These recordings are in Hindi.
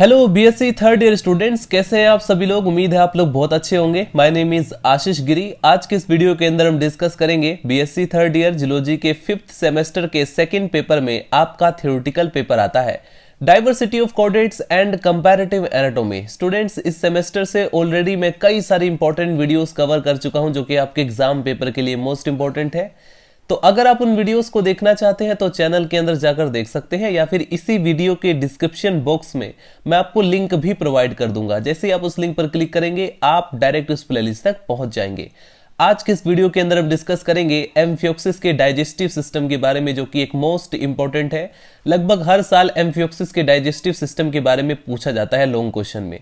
Hello BSc third year students, कैसे हैं आप सभी लोग। उम्मीद है आप लोग बहुत अच्छे होंगे। माय नेम इज आशीष गिरी। आज के इस वीडियो के अंदर हम डिस्कस करेंगे बीएससी थर्ड ईयर जियोलॉजी के 5th सेमेस्टर के सेकंड पेपर में आपका थ्योरेटिकल पेपर आता है diversity of coordinates and comparative anatomy. Students, इस सेमेस्टर से ऑलरेडी मैं कई सारी इंपॉर्टेंट वीडियोस कवर कर चुका हूं जो कि आपके एग्जाम पेपर के लिए मोस्ट इंपॉर्टेंट है। तो अगर आप उन वीडियोस को देखना चाहते हैं तो चैनल के अंदर जाकर देख सकते हैं, या फिर इसी वीडियो के डिस्क्रिप्शन बॉक्स में मैं आपको लिंक भी प्रोवाइड कर दूंगा। जैसे ही आप उस लिंक पर क्लिक करेंगे आप डायरेक्ट उस प्लेलिस्ट तक पहुंच जाएंगे। आज के इस वीडियो के अंदर हम डिस्कस करेंगे एम्फियोक्सिस के डाइजेस्टिव सिस्टम के बारे में, जो कि एक मोस्ट इंपॉर्टेंट है। लगभग हर साल एम्फियोक्सिस के डाइजेस्टिव सिस्टम के बारे में पूछा जाता है लॉन्ग क्वेश्चन में।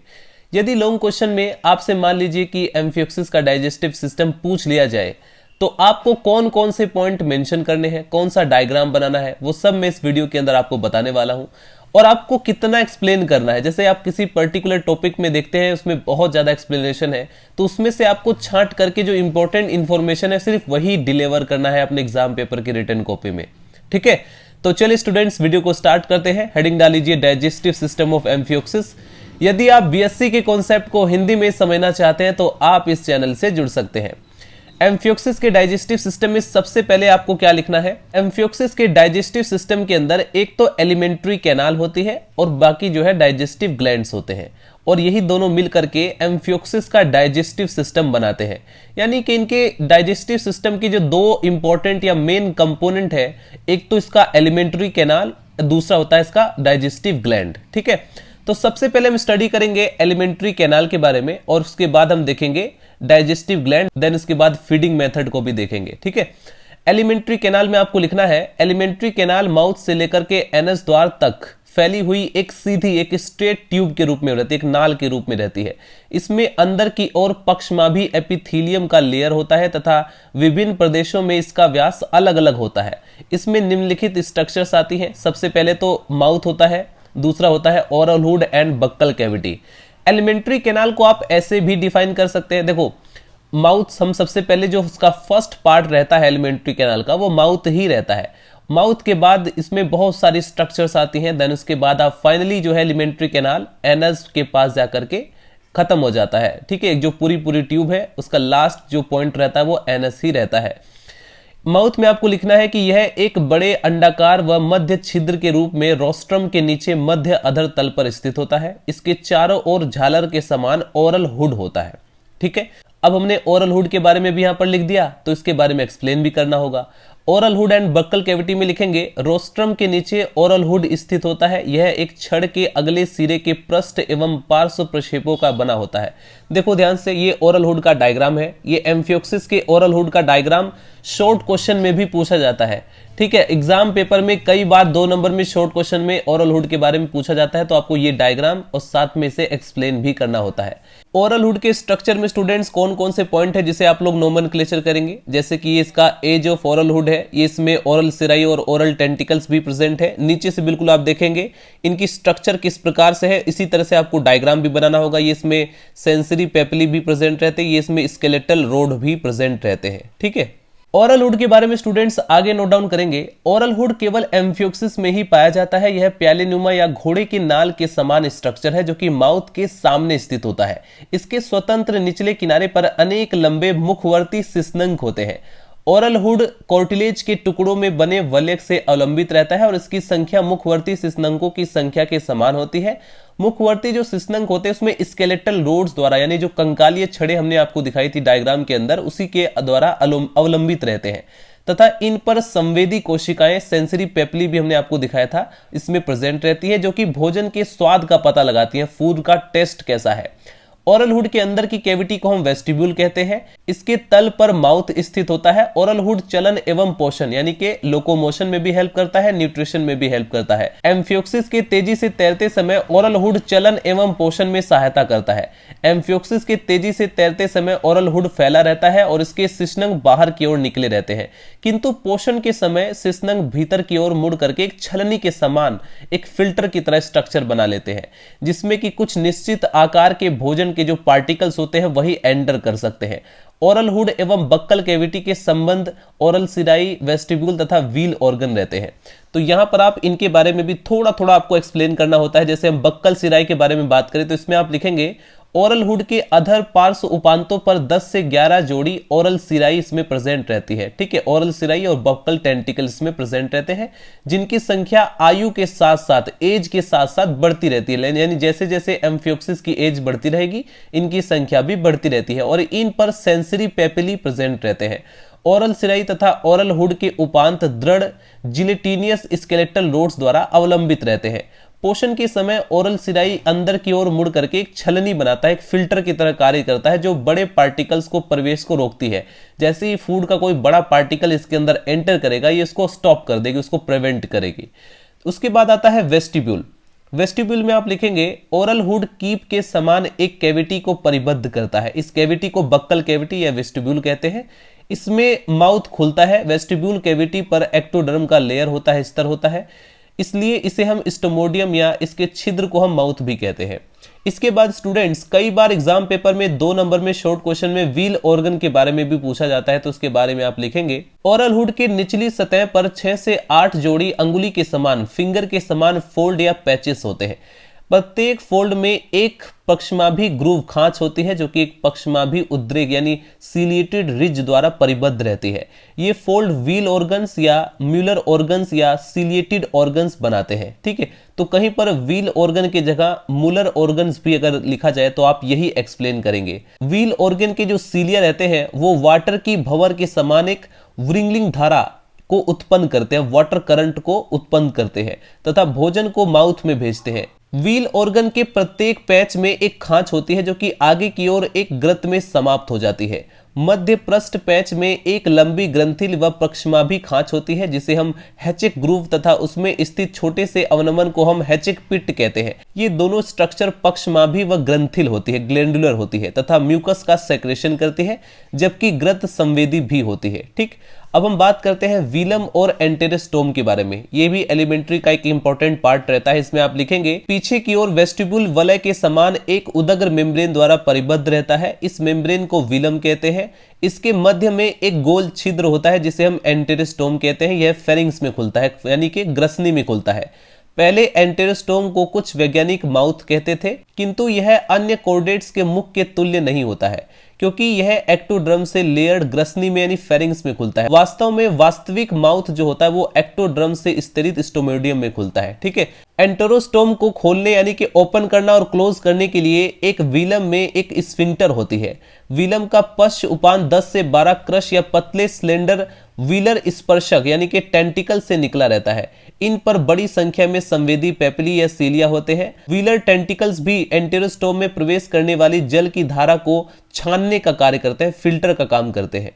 यदि लॉन्ग क्वेश्चन में आपसे मान लीजिए कि एम्फियोक्सिस का डाइजेस्टिव सिस्टम पूछ लिया जाए तो आपको कौन कौन से पॉइंट मेंशन करने हैं, कौन सा डायग्राम बनाना है, वो सब मैं इस वीडियो के अंदर आपको बताने वाला हूं। और आपको कितना एक्सप्लेन करना है, जैसे आप किसी पर्टिकुलर टॉपिक में देखते हैं उसमें बहुत ज्यादा एक्सप्लेनेशन है, तो उसमें से आपको छांट करके जो इंपॉर्टेंट इंफॉर्मेशन है सिर्फ वही डिलीवर करना है अपने एग्जाम पेपर की रिटन कॉपी में। ठीक है, तो चलिए स्टूडेंट्स वीडियो को स्टार्ट करते हैं। हेडिंग डाल लीजिए डाइजेस्टिव सिस्टम ऑफ एम्फियोक्सिस। यदि आप बीएससी के कॉन्सेप्ट को हिंदी में समझना चाहते हैं तो आप इस चैनल से जुड़ सकते हैं। एम्फियोक्सिस के डाइजेस्टिव सिस्टम में सबसे पहले आपको क्या लिखना है। एम्फियोक्सिस के डाइजेस्टिव सिस्टम के अंदर एक तो एलिमेंट्री कैनाल होती है और बाकी जो है डाइजेस्टिव ग्लैंड्स होते हैं, और यही दोनों मिलकर के एम्फियोक्सिस का डाइजेस्टिव सिस्टम बनाते हैं। यानी कि इनके डाइजेस्टिव सिस्टम की जो दो इंपॉर्टेंट या मेन कंपोनेंट है, एक तो इसका एलिमेंट्री कैनाल, दूसरा होता है इसका डाइजेस्टिव ग्लैंड। ठीक है, तो सबसे पहले हम स्टडी करेंगे एलिमेंट्री कैनाल के बारे में और उसके बाद हम देखेंगे डाइजेस्टिव ग्लैंड, देन उसके बाद फीडिंग मेथड को भी देखेंगे। ठीक है, एलिमेंट्री कैनाल में आपको लिखना है एलिमेंट्री कैनाल माउथ से लेकर के एनस द्वार तक फैली हुई एक सीधी एक स्ट्रेट ट्यूब के रूप में रहती है, एक नाल के रूप में रहती है। इसमें अंदर की ओर पक्षमाभी एपिथीलियम का लेयर होता है तथा विभिन्न प्रदेशों में इसका व्यास अलग अलग होता है। इसमें निम्नलिखित स्ट्रक्चर्स आती हैं। सबसे पहले तो माउथ होता है, दूसरा होता है oral hood and buccal cavity. Alimentary canal को आप ऐसे भी डिफाइन कर सकते हैं। देखो, माउथ हम सबसे पहले जो उसका फर्स्ट पार्ट रहता है एलिमेंट्री कैनाल का, वो माउथ ही रहता है। माउथ के बाद इसमें बहुत सारी स्ट्रक्चर्स आती हैं, देन उसके बाद आप फाइनली जो है एलिमेंट्री कैनाल एनस के पास जाकर के खत्म हो जाता है। ठीक है, जो पूरी ट्यूब है उसका लास्ट जो पॉइंट रहता है वो एनस ही रहता है। माउथ में आपको लिखना है कि यह एक बड़े अंडाकार व मध्य छिद्र के रूप में रोस्ट्रम के नीचे मध्य अधर तल पर स्थित होता है। इसके चारों ओर झालर के समान ओरल हुड होता है। ठीक है, अब हमने ओरल हुड के बारे में भी यहां पर लिख दिया, तो इसके बारे में एक्सप्लेन भी करना होगा। Oral hood and buccal cavity में लिखेंगे रोस्ट्रम के नीचे ओरल हुड स्थित होता है। यह एक छड़ के अगले सिरे के पृष्ठ एवं पार्श्व प्रक्षेपों का बना होता है। देखो ध्यान से, ये ओरल हुड का डायग्राम है। ये एम्फियोक्सिस के ओरल हुड का डायग्राम शॉर्ट क्वेश्चन में भी पूछा जाता है। ठीक है, एग्जाम पेपर में कई बार 2 नंबर में शॉर्ट क्वेश्चन में ओरल हुड के बारे में पूछा जाता है, तो आपको ये डायग्राम और साथ में से एक्सप्लेन भी करना होता है। ओरल हुड के स्ट्रक्चर में स्टूडेंट्स कौन कौन से पॉइंट है जिसे आप लोग नोमेनक्लेचर करेंगे, जैसे कि ये इसका एज ऑफ ओरल हुड है, ये इसमें ओरल सिराई और ओरल टेंटिकल्स भी प्रेजेंट है। नीचे से बिल्कुल आप देखेंगे इनकी स्ट्रक्चर किस प्रकार से है, इसी तरह से आपको डायग्राम भी बनाना होगा। ये इसमें सेंसरी पेपिली भी प्रेजेंट रहते हैं, ये इसमें स्केलेटल रोड भी प्रेजेंट रहते हैं। ठीक है, ओरल हुड के बारे में स्टूडेंट्स आगे नोट डाउन करेंगे। ओरल हुड केवल एम्फियोक्सिस में ही पाया जाता है। यह प्यालेनुमा या घोड़े की नाल के समान स्ट्रक्चर है जो कि माउथ के सामने स्थित होता है। इसके स्वतंत्र निचले किनारे पर अनेक लंबे मुखवर्ती शिश्नंक होते हैं। ओरल हुड कार्टिलेज के टुकड़ों में बने वलयक से अवलंबित रहता है और इसकी संख्या मुखवर्ती शिश्नंकों की संख्या के समान होती है। मुखवर्ती जो शिश्नंक होते हैं उसमें स्केलेटल रोड्स द्वारा, यानी जो कंकालीय छड़ें हमने आपको दिखाई थी डायग्राम के अंदर, उसी के द्वारा अवलंबित रहते हैं तथा इन पर संवेदी कोशिकाएं सेंसरी पेपली भी हमने आपको दिखाया था, इसमें प्रेजेंट रहती है, जो कि भोजन के स्वाद का पता लगाती है, फूड का टेस्ट कैसा है। ओरल हुड के अंदर की कैविटी को हम वेस्टिब्यूल कहते हैं। इसके तल पर माउथ स्थित होता है। ओरल हुड चलन एवं पोषण यानी कि लोकोमोशन में भी हेल्प करता है, न्यूट्रिशन में भी हेल्प करता है। एम्फियोक्सिस के तेजी से तैरते समय ओरल हुड चलन एवं पोषण में सहायता करता है। एम्फियोक्सिस के तेजी से तैरते समय ओरल हुड फैला रहता है और इसके शिश्नंक बाहर की ओर निकले रहते हैं, किंतु पोषण के समय शिश्नंक भीतर की ओर मुड़ करके एक छलनी के समान एक फिल्टर की तरह स्ट्रक्चर बना लेते हैं, जिसमें कि कुछ निश्चित आकार के भोजन के जो पार्टिकल्स होते हैं वही एंटर कर सकते हैं। ओरल हुड एवं बक्कल कैविटी के संबंध ओरल सिराई, वेस्टिब्यूल तथा व्हील ऑर्गन रहते हैं। तो यहां पर आप इनके बारे में भी थोड़ा थोड़ा आपको एक्सप्लेन करना होता है। जैसे हम बक्कल सिराई के बारे में बात करें तो इसमें आप लिखेंगे ओरल हुड के अधर पार्श्व उपांतों पर 10 से 11 जोड़ी ओरल सिराई इसमें प्रेजेंट रहती है। ठीक है, ओरल सिराई और बक्कल टेंटिकल इसमें प्रेजेंट रहते हैं, जिनकी संख्या आयु के साथ साथ एज के साथ साथ बढ़ती रहती है। यानी जैसे जैसे एम्फियोक्सिस की एज बढ़ती रहेगी इनकी संख्या भी बढ़ती रहती है और इन पर सेंसरी पेपिली प्रेजेंट रहते हैं। ओरल सिराई तथा ओरल हुड के उपांत दृढ़ जिलेटिनियस स्केलेटल रोड्स द्वारा अवलंबित रहते हैं। पोषण के समय ओरल सिराई अंदर की ओर मुड़ करके एक छलनी बनाता है, एक फिल्टर की तरह कार्य करता है जो बड़े पार्टिकल्स को प्रवेश को रोकती है। जैसे ही फूड का कोई बड़ा पार्टिकल इसके अंदर एंटर करेगा ये इसको स्टॉप कर देगी, उसको प्रिवेंट करेगी। उसके बाद आता है वेस्टिब्यूल। वेस्टिब्यूल में आप लिखेंगे ओरल हुड कीप के समान एक कैविटी को परिबद्ध करता है। इस कैविटी को बक्कल कैविटी या वेस्टिब्यूल कहते हैं। इसमें माउथ खुलता है। वेस्टिब्यूल कैविटी पर एक्टोडर्म का लेयर होता है, स्तर होता है, इसलिए इसे हम स्टोमोडियम या इसके छिद्र को हम माउथ भी कहते हैं। इसके बाद स्टूडेंट्स कई बार एग्जाम पेपर में 2 नंबर में शॉर्ट क्वेश्चन में व्हील ऑर्गन के बारे में भी पूछा जाता है, तो उसके बारे में आप लिखेंगे ओरल हुड के निचली सतह पर 6 से 8 जोड़ी अंगुली के समान फिंगर के समान फोल्ड या पैचेस होते हैं। प्रत्येक फोल्ड में एक पक्षमाभी ग्रूव खांच होती है जो कि एक पक्षमाभी उद्रेक यानी सीलिएटेड रिज द्वारा परिबद्ध रहती है। ये फोल्ड व्हील ऑर्गन्स या म्यूलर ऑर्गन्स या सीलिएटेड ऑर्गन्स बनाते हैं। ठीक है, तो कहीं पर व्हील ऑर्गन की जगह मूलर ऑर्गन्स भी अगर लिखा जाए तो आप यही एक्सप्लेन करेंगे। व्हील ऑर्गन के जो सीलिया रहते हैं वो वाटर की भंवर के समान एक व्रिंगलिंग धारा को उत्पन्न करते हैं, वाटर करंट को उत्पन्न करते हैं तथा भोजन को माउथ में भेजते हैं। व्हील ऑर्गन के प्रत्येक पैच में एक खांच होती है जो कि आगे की ओर एक ग्रत में समाप्त हो जाती है। मध्य पृष्ठ पैच में एक लंबी ग्रंथिल व पक्षमाभी खांच होती है जिसे हम हैचिक ग्रूव तथा उसमें स्थित छोटे से अवनमन को हम हैचिक पिट कहते हैं। ये दोनों स्ट्रक्चर पक्षमाभी व ग्रंथिल होती है, ग्लैंडुलर होती है तथा म्यूकस का सेक्रेशन करती है, जबकि ग्रत संवेदी भी होती है। ठीक, अब हम बात करते हैं व्हीलम और एंटेरोस्टोम के बारे में। ये भी एलिमेंट्री का एक इंपॉर्टेंट पार्ट रहता है। इसमें आप लिखेंगे पीछे की ओर वेस्टिब्यूल वलय के समान एक उदग्र मेम्ब्रेन द्वारा परिबद्ध रहता है। इस मेम्ब्रेन को व्हीलम कहते हैं। इसके मध्य में एक गोल छिद्र होता है जिसे हम एंटेरोस्टोम कहते हैं। यह फेरिंग्स में खुलता है यानी कि ग्रसनी में खुलता है। पहले एंटेरोस्टोम को कुछ वैज्ञानिक माउथ कहते थे, किंतु यह अन्य कॉर्डेट्स के मुख के तुल्य नहीं होता है क्योंकि यह एक्टोड्रम से लेयर्ड ग्रसनी में यानी फेरिंग्स में खुलता है। वास्तव में वास्तविक माउथ जो होता है वो एक्टोड्रम से स्तरित स्टोमोडियम में खुलता है। ठीक है, एंटेरोस्टोम को खोलने यानी कि ओपन करना और क्लोज करने के लिए एक व्हीलम में एक स्फिंक्टर होती है। व्हीलम का पश्च उपान 10 से 12 क्रश या पतले स्लेंडर व्हीलर स्पर्शक यानी कि टेंटिकल से निकला रहता है। इन पर बड़ी संख्या में संवेदी पेपिली या सीलिया होते हैं। व्हीलर टेंटिकल्स भी एंटेरोस्टोम में प्रवेश करने वाली जल की धारा को छानने का कार्य करते हैं, फिल्टर का काम करते हैं।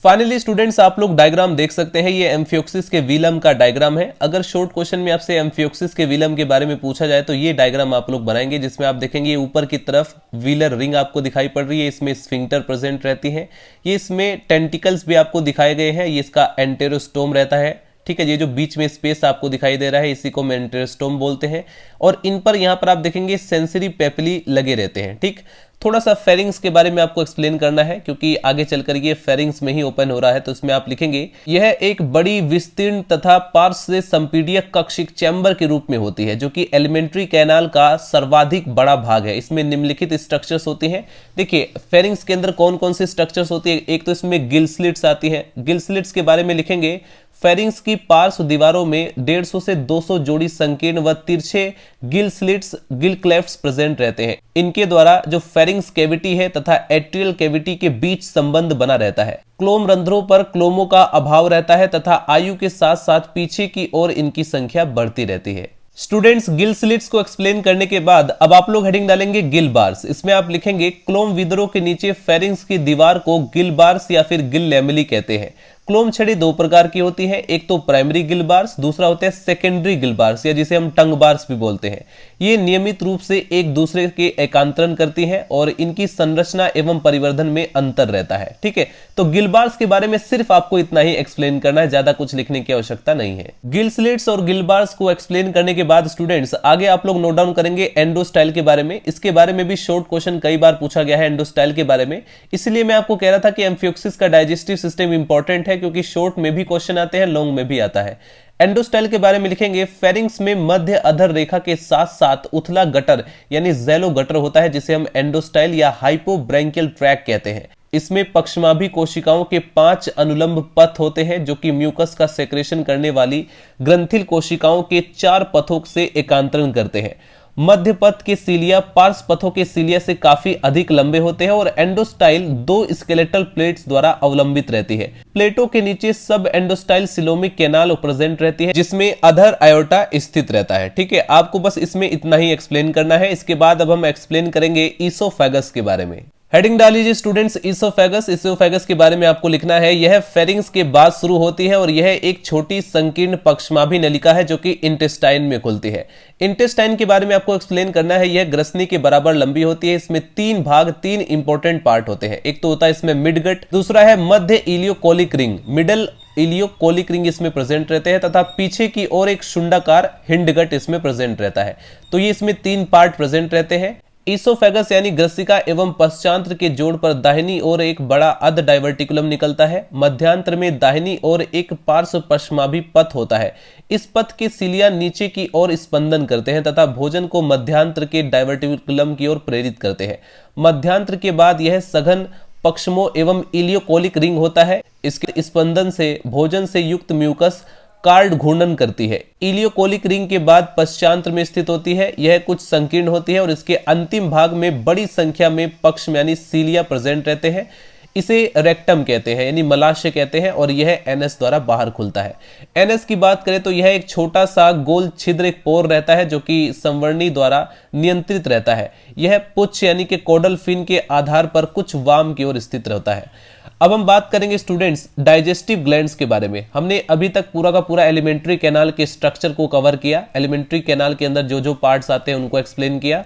फाइनली स्टूडेंट्स आप लोग डायग्राम देख सकते हैं, ये एम्फियोक्सिस के व्हीलम का डायग्राम है। अगर शॉर्ट क्वेश्चन में आपसे एम्फियोक्सिस के व्हीलम के बारे में पूछा जाए तो ये डायग्राम आप लोग बनाएंगे, जिसमें आप देखेंगे ऊपर की तरफ व्हीलर रिंग आपको दिखाई पड़ रही है, इसमें स्फिंक्टर प्रेजेंट रहती है। ये इसमें टेंटिकल्स भी आपको दिखाए गए हैं, ये इसका एंटेरोस्टोम रहता है। ठीक है, ये जो बीच में स्पेस आपको दिखाई दे रहा है इसी को हम एंटेरोस्टोम बोलते हैं। और इन पर यहाँ पर आप देखेंगे सेंसरी पेपिली लगे रहते हैं। ठीक, थोड़ा सा फेरिंग्स के बारे में आपको एक्सप्लेन करना है क्योंकि आगे चलकर ये फेरिंग्स में ही ओपन हो रहा है। तो इसमें आप लिखेंगे यह एक बड़ी विस्तीर्ण तथा पार्श्व से संपीड़ित कक्षिक चैम्बर के रूप में होती है जो कि एलिमेंट्री कैनाल का सर्वाधिक बड़ा भाग है। इसमें निम्नलिखित स्ट्रक्चर्स होती हैं। देखिए फेरिंग्स के अंदर कौन कौन से स्ट्रक्चर्स होती है। एक तो इसमें गिल स्लिट्स आती है। गिल स्लिट्स के बारे में लिखेंगे फेरिंग्स की पार्श्व दीवारों में 150 से 200 जोड़ी संकीर्ण व तिरछे गिल स्लिट्स गिल क्लेफ्ट्स प्रेजेंट रहते हैं। इनके द्वारा जो फेरिंग्स कैविटी है तथा एट्रियल कैविटी के बीच संबंध बना रहता है। क्लोम रंध्रों पर क्लोमों का अभाव रहता है तथा आयु के साथ साथ पीछे की ओर इनकी संख्या बढ़ती रहती है। स्टूडेंट्स गिल स्लिट्स को एक्सप्लेन करने के बाद अब आप लोग हेडिंग डालेंगे गिल बार्स। इसमें आप लिखेंगे क्लोम विदरों के नीचे फेरिंग्स की दीवार को गिल बार्स या फिर गिल लैमेली कहते हैं। क्लोम छड़ी दो प्रकार की होती है, एक तो प्राइमरी गिल बार्स, दूसरा होता है सेकेंडरी गिल बार्स या जिसे हम टंग बार्स भी बोलते हैं। ये नियमित रूप से एक दूसरे के एकांतरण करती हैं और इनकी संरचना एवं परिवर्धन में अंतर रहता है। ठीक है, तो गिल बार्स के बारे में सिर्फ आपको इतना ही एक्सप्लेन करना है, ज्यादा कुछ लिखने की आवश्यकता नहीं है। गिल स्लिट्स और गिल बार्स को एक्सप्लेन करने के बाद स्टूडेंट्स आगे आप लोग नोट डाउन करेंगे एंडोस्टाइल के बारे में। इसके बारे में भी शॉर्ट क्वेश्चन कई बार पूछा गया है एंडोस्टाइल के बारे में, इसलिए मैं आपको कह रहा था कि एम्फियोक्सिस का डाइजेस्टिव सिस्टम इंपॉर्टेंट है हैं, क्योंकि शॉर्ट में भी क्वेश्चन आते हैं, लॉन्ग में भी आता है। एंडोस्टाइल के बारे में लिखेंगे, फेरिंग्स में मध्य अधर रेखा के साथ साथ उथला गटर यानी ज़ैलो गटर होता है, जिसे हम एंडोस्टाइल या हाइपोब्रैंकियल ट्रैक कहते हैं। इसमें पक्षमाभी कोशिकाओं के 5 अनुलंब पथ होते हैं, जो कि म्यूकस का सेक्रेशन करने वाली ग्रंथिल कोशिकाओं के 4 पथों से एकांतरण करते हैं। मध्य पथ के सीलिया पार्श्व पथों के सीलिया से काफी अधिक लंबे होते हैं और एंडोस्टाइल 2 स्केलेटल प्लेट्स द्वारा अवलंबित रहती है। प्लेटों के नीचे सब एंडोस्टाइल सिलोमिक कैनाल प्रेजेंट रहती है, जिसमें अधर आयोटा स्थित रहता है। ठीक है, आपको बस इसमें इतना ही एक्सप्लेन करना है। इसके बाद अब हम एक्सप्लेन करेंगे ईसोफेगस के बारे में। हेडिंग डाल लीजिए स्टूडेंट्स, ईसोफेगस। ईसोफेगस के बारे में आपको लिखना है, यह फेरिंग्स के बाद शुरू होती है और यह एक छोटी संकीर्ण पक्षमाभी नलिका है जो कि इंटेस्टाइन में खुलती है। इंटेस्टाइन के बारे में आपको एक्सप्लेन करना है, यह ग्रसनी के बराबर लंबी होती है। इसमें 3 भाग, 3 इंपॉर्टेंट पार्ट होते हैं। एक तो होता है इसमें मिडगट, दूसरा है मध्य ileocolic ring, middle ileocolic ring इसमें प्रेजेंट रहते हैं, तथा पीछे की ओर एक शुंडाकार हिंडगट इसमें प्रेजेंट रहता है। तो ये इसमें 3 पार्ट प्रेजेंट रहते हैं। ईसोफेगस यानी ग्रसिका एवं पश्चांत्र के जोड़ पर दाहिनी ओर एक बड़ा अध डाइवर्टिकुलम निकलता है। मध्यांतर में दाहिनी ओर एक पार्श्व पश्चमाभी पथ होता है। इस पथ के सीलिया नीचे की ओर स्पंदन करते हैं तथा भोजन को मध्यांतर के डाइवर्टिकुलम की ओर प्रेरित करते हैं। मध्यांतर के बाद यह सघन पक्षमो एवं इलियोकोलिक रिंग होता है। इसके स्पंदन से भोजन से युक्त म्यूकस कार्ड घूर्णन करती है। इलियोकोलिक रिंग के बाद पश्चांत्र में स्थित होती है। यह कुछ संकीर्ण होती है और इसके अंतिम भाग में बड़ी संख्या में पक्ष यानी सीलिया प्रेजेंट रहते हैं। इसे रेक्टम कहते हैं यानी मलाशय कहते हैं और यह एनएस द्वारा बाहर खुलता है। एनएस की बात करें तो यह एक छोटा सा गोल छिद्र, एक पोर रहता है जो कि संवर्णी द्वारा नियंत्रित रहता है। यह पुच्छ यानी कि कोडल फिन के आधार पर कुछ वाम की ओर स्थित रहता है। अब हम बात करेंगे स्टूडेंट्स डाइजेस्टिव ग्लैंड्स के बारे में। हमने अभी तक पूरा का पूरा एलिमेंट्री कैनाल के स्ट्रक्चर को कवर किया। एलिमेंट्री कैनाल के अंदर जो जो पार्ट्स आते हैं उनको एक्सप्लेन किया।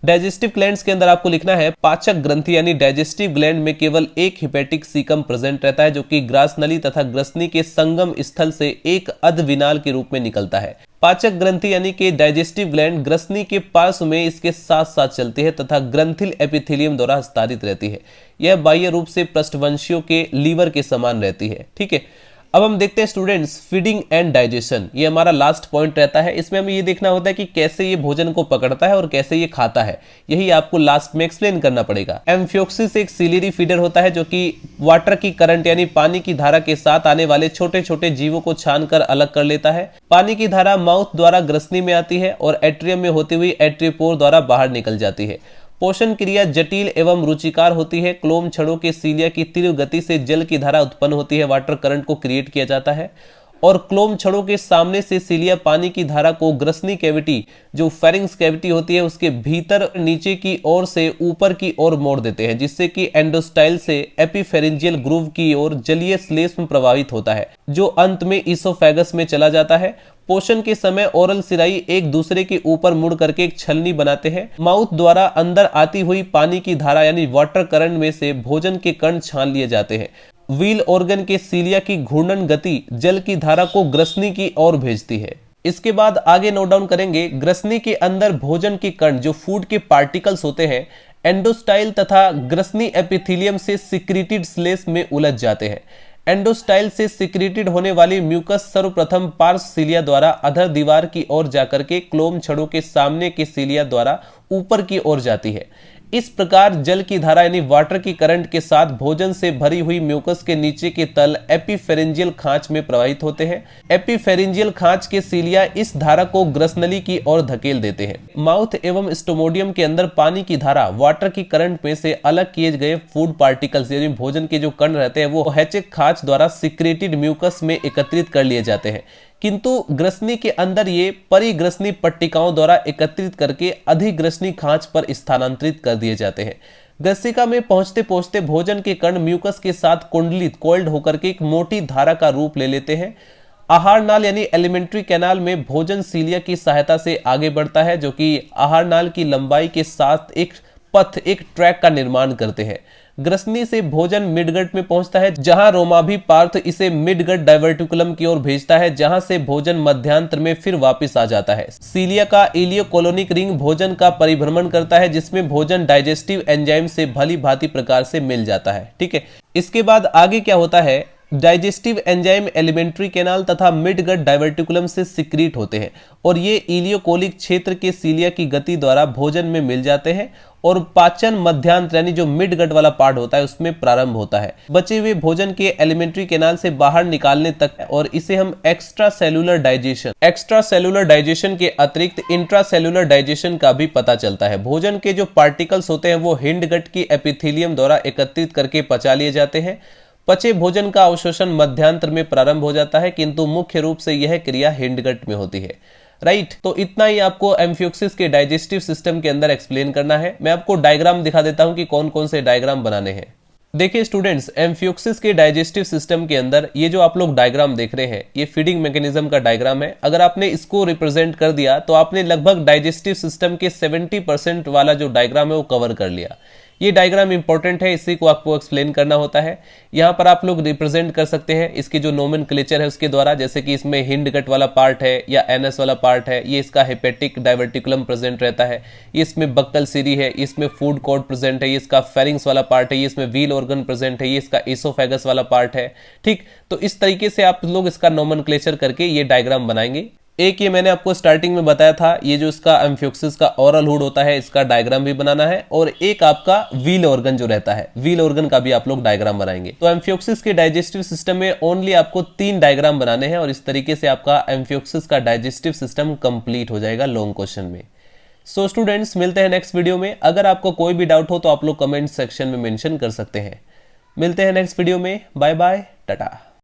डाइजेस्टिव ग्लैंड्स के अंदर आपको लिखना है, पाचक ग्रंथि यानी डाइजेस्टिव ग्लैंड में केवल एक हिपेटिक सीकम प्रेजेंट रहता है, जो कि ग्रास नली तथा ग्रसनी के संगम स्थल से एक अधविनाल के रूप में निकलता है। पाचक ग्रंथि यानी कि डाइजेस्टिव ग्लैंड ग्रसनी के पार्श्व में इसके साथ साथ चलती है तथा ग्रंथिल एपिथेलियम द्वारा हस्तारित रहती है। यह बाह्य रूप से पृष्ठवंशियों के लीवर के समान रहती है। ठीक है, अब हम देखते हैं स्टूडेंट्स फीडिंग एंड डाइजेशन। ये हमारा लास्ट पॉइंट रहता है। इसमें हमें ये देखना होता है कि कैसे ये भोजन को पकड़ता है और कैसे ये खाता है। यही आपको लास्ट में एक्सप्लेन करना पड़ेगा। एम्फियोक्सिस एक सिलियरी फीडर होता है जो कि वाटर की करंट यानी पानी की धारा के साथ आने वाले छोटे छोटे जीवों को छानकर अलग कर लेता है। पानी की धारा माउथ द्वारा ग्रसनी में आती है और एट्रियम में होती हुई एट्रियोपोर द्वारा बाहर निकल जाती है। पोषण क्रिया जटिल एवं रुचिकार होती है। क्लोम छड़ों के सीलिया की तीव्र गति से जल की धारा उत्पन्न होती है, वाटर करंट को क्रिएट किया जाता है और क्लोम छड़ों के सामने से सीलिया पानी की धारा को ग्रसनी कैविटी जो फेरिंग्स कैविटी होती है उसके भीतर नीचे की ओर से ऊपर की ओर मोड़ देते हैं, जिससे कि एंडोस्टाइल से एपिफेरिंजियल ग्रूव की ओर जलीय श्लेष्म प्रभावित होता है, जो अंत में ईसोफेगस में चला जाता है। पोषण के समय ओरल सिराई एक दूसरे के ऊपर मुड़ करके एक छलनी बनाते हैं। माउथ द्वारा अंदर आती हुई पानी की धारा यानी वाटर करंट में से भोजन के कण छान लिए जाते हैं। व्हील ऑर्गन के सीलिया की घूर्णन गति जल की धारा को ग्रसनी की ओर भेजती है। इसके बाद आगे नोट डाउन करेंगे, ग्रसनी के अंदर भोजन के कण जो फूड के पार्टिकल्स होते हैं एंडोस्टाइल तथा ग्रसनी एपिथेलियम से सिक्रीटेड स्लेश में उलझ जाते हैं। एंडोस्टाइल से सिक्रीटेड होने वाली म्यूकस सर्वप्रथम पार्श्व सीलिया द्वारा अधर दीवार की ओर जाकर के क्लोम छड़ों के सामने के सीलिया द्वारा ऊपर की ओर जाती है। इस प्रकार जल की धारा यानी वाटर की करंट के साथ भोजन से भरी हुई म्यूकस के नीचे के तल एपिफेरेंजियल खांच में प्रवाहित होते हैं। एपिफेरेंजियल खांच के सीलिया इस धारा को ग्रसनली की ओर धकेल देते हैं। माउथ एवं स्टोमोडियम के अंदर पानी की धारा वाटर की करंट में से अलग किए गए फूड पार्टिकल्स यानी भोजन के जो कण रहते हैं वो हैचेक खांच द्वारा सिक्रेटेड म्यूकस में एकत्रित कर लिए जाते हैं, किंतु ग्रसनी के अंदर ये परिग्रसनी पट्टिकाओं द्वारा एकत्रित करके अधिग्रसनी खांच पर स्थानांतरित कर दिए जाते हैं। ग्रसिका में पहुंचते पहुंचते भोजन के कण म्यूकस के साथ कुंडलित कोल्ड होकर के एक मोटी धारा का रूप ले लेते हैं। आहार नाल यानी एलिमेंट्री कैनाल में भोजन सीलिया की सहायता से आगे बढ़ता है, जो कि आहार नाल की लंबाई के साथ एक पथ एक ट्रैक का निर्माण करते हैं। ग्रसनी से भोजन मिडगट में पहुंचता है, जहां रोमाभी पार्थ इसे मिडगट डाइवर्टिकुलम की ओर भेजता है, जहां से भोजन मध्यांतर में फिर वापस आ जाता है। सीलिया का इलियोकोलोनिक रिंग भोजन का परिभ्रमण करता है, जिसमें भोजन डाइजेस्टिव एंजाइम से भली भांति प्रकार से मिल जाता है। ठीक है, इसके बाद आगे क्या होता है, डाइजेस्टिव एंजाइम एलिमेंट्री कैनाल तथा मिड गट डाइवर्टिकुलम से सिक्रीट होते हैं और ये इलियोकोलिक क्षेत्र के सीलिया की गति द्वारा भोजन में मिल जाते हैं और पाचन मध्यांतर यानी जो मिड गट वाला पार्ट होता है उसमें प्रारंभ होता है बचे हुए भोजन के एलिमेंट्री कैनाल से बाहर निकालने तक, और इसे हम एक्स्ट्रा सेलुलर डाइजेशन के अतिरिक्त इंट्रा सेलुलर डाइजेशन का भी पता चलता है। भोजन के जो पार्टिकल्स होते हैं वो हिंड गट की एपिथेलियम द्वारा एकत्रित करके पचा लिए जाते हैं। पचे भोजन का अवशोषण मध्यांतर में प्रारंभ हो जाता है, किंतु मुख्य रूप से यह क्रिया हिंडगट में होती है। राइट, तो इतना ही आपको एम्फियोक्सिस के डाइजेस्टिव सिस्टम के अंदर एक्सप्लेन करना है। मैं आपको डायग्राम दिखा देता हूं कि कौन कौन से डायग्राम बनाने हैं। देखिए स्टूडेंट्स, एम्फियोक्सिस के डाइजेस्टिव सिस्टम के अंदर ये जो आप लोग डायग्राम देख रहे हैं ये फीडिंग मैकेनिज्म का डायग्राम है। अगर आपने इसको रिप्रेजेंट कर दिया तो आपने लगभग डाइजेस्टिव सिस्टम के 70% वाला जो डायग्राम है वो कवर कर लिया। ये डायग्राम इंपॉर्टेंट है, इसी को आपको एक्सप्लेन करना होता है। यहाँ पर आप लोग रिप्रेजेंट कर सकते हैं इसकी जो नोमेनक्लेचर है उसके द्वारा, जैसे कि इसमें हिंड गट वाला पार्ट है या एनएस वाला पार्ट है, ये इसका हेपेटिक डाइवर्टिकुलम प्रेजेंट रहता है, ये इसमें बक्कल सीरी है, इसमें फूड कॉर्ड प्रेजेंट है, ये इसका फेरिंग्स वाला पार्ट है, ये इसमें व्हील ऑर्गन प्रेजेंट है, ये इसका एसोफेगस वाला पार्ट है। ठीक, तो इस तरीके से आप लोग इसका नोमेनक्लेचर करके ये डायग्राम बनाएंगे। एक ये मैंने आपको स्टार्टिंग में बताया था, ये जो इसका एम्फियोक्सिस का ओरल हुड होता है इसका डायग्राम भी बनाना है, और एक आपका व्हील ऑर्गन जो रहता है, व्हील ऑर्गन का भी आप लोग डायग्राम बनाएंगे। तो एम्फियोक्सिस के डाइजेस्टिव सिस्टम में ओनली आपको 3 डायग्राम बनाने हैं और इस तरीके से आपका एम्फियोक्सिस का डाइजेस्टिव सिस्टम कंप्लीट हो जाएगा लॉन्ग क्वेश्चन में। सो स्टूडेंट्स, मिलते हैं नेक्स्ट वीडियो में। अगर आपको कोई भी डाउट हो तो आप लोग कमेंट सेक्शन में मेंशन कर सकते हैं। मिलते हैं नेक्स्ट वीडियो में। Bye bye, Tata.